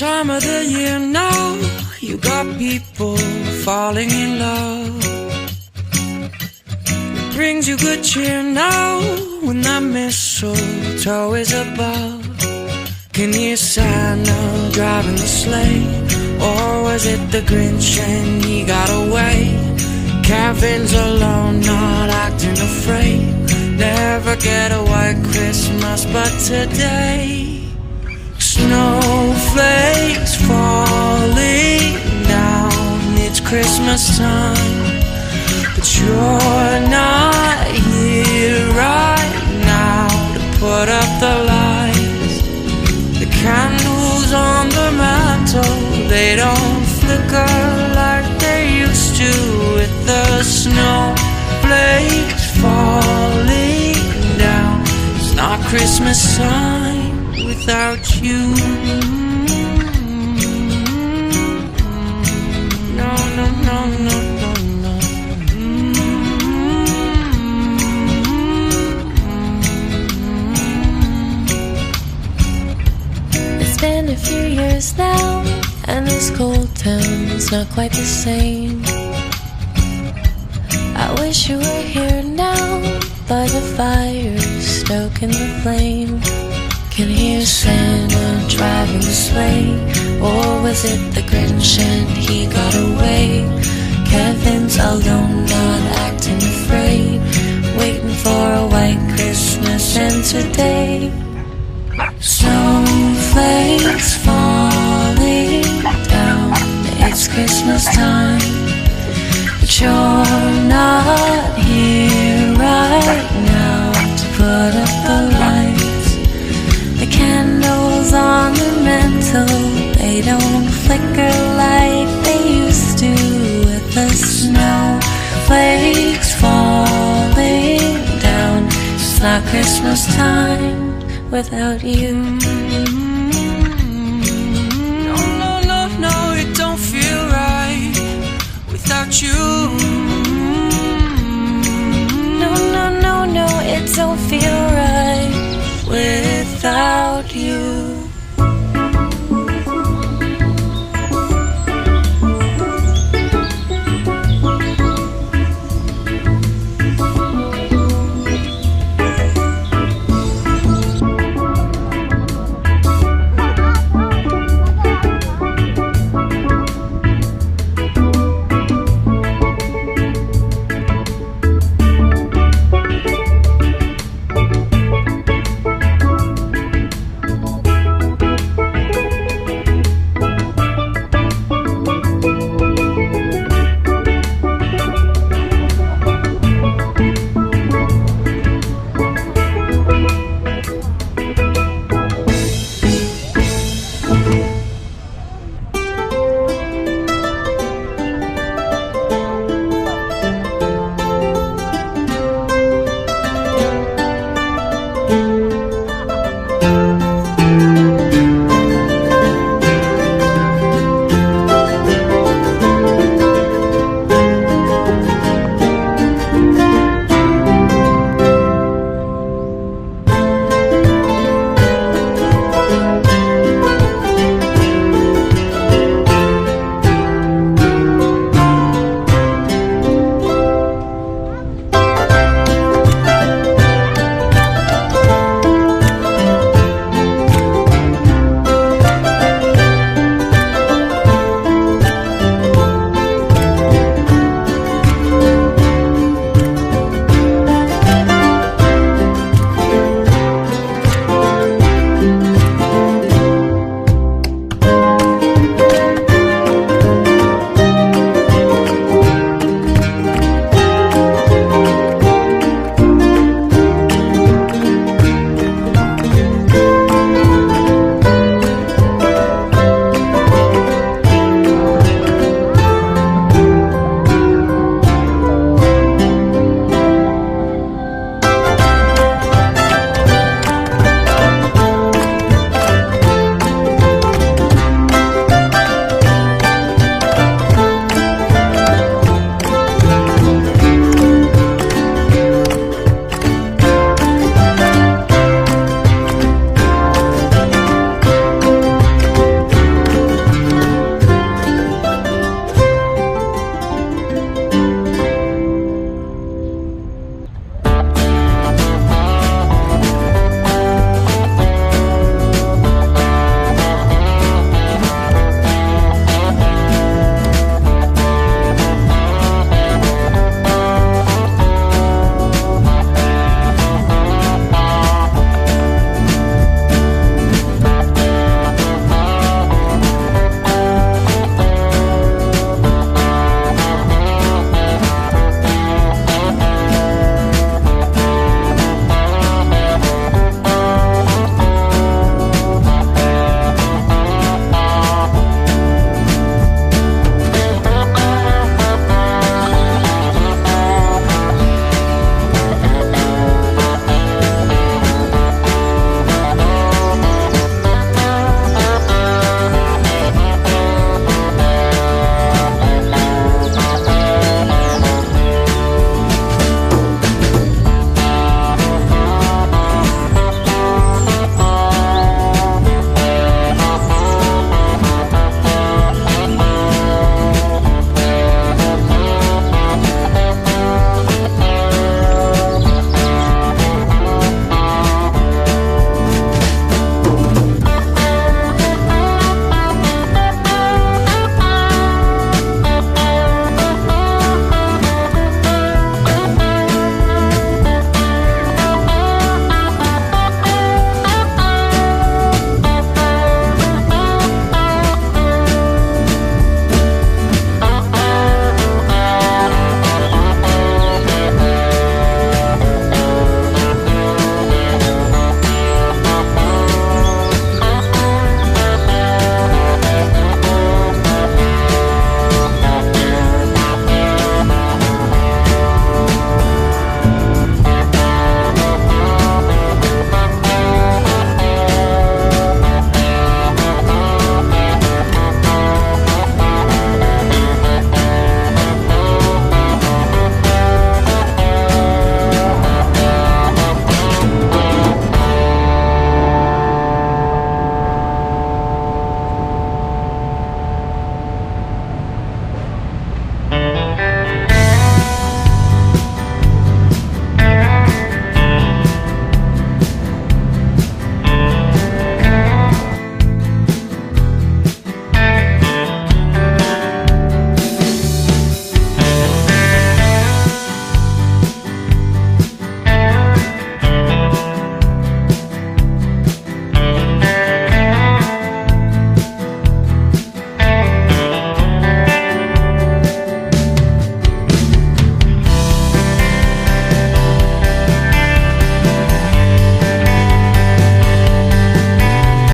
time of the year now, you got people falling in love. It brings you good cheer now when that mistletoe is above. Can you hear Santa driving the sleigh? Or was it the Grinch and he got away? Kevin's alone, not acting afraid. Never get a white Christmas, but today snowflakes falling down. It's Christmas time, but you're not here right now to put up the lights. The candles on the mantle, they don't flicker like they used to. With the snowflakes falling down, it's not Christmas time without you. No, no, no, no, no, no. It's been a few years now, and this cold town's not quite the same. I wish you were here now, by the fire, stoking the flame. Can hear Santa driving the sleigh. Or was it the Grinch and he got away? Kevin's alone, not acting afraid, waiting for a white Christmas. And today snowflakes falling down. It's Christmas time, but you're not here right now to put up the lights. The candles on the mantle, they don't flicker like they used to. With the snowflakes falling down, it's not Christmas time without you. No, no, no, no, it don't feel right without you.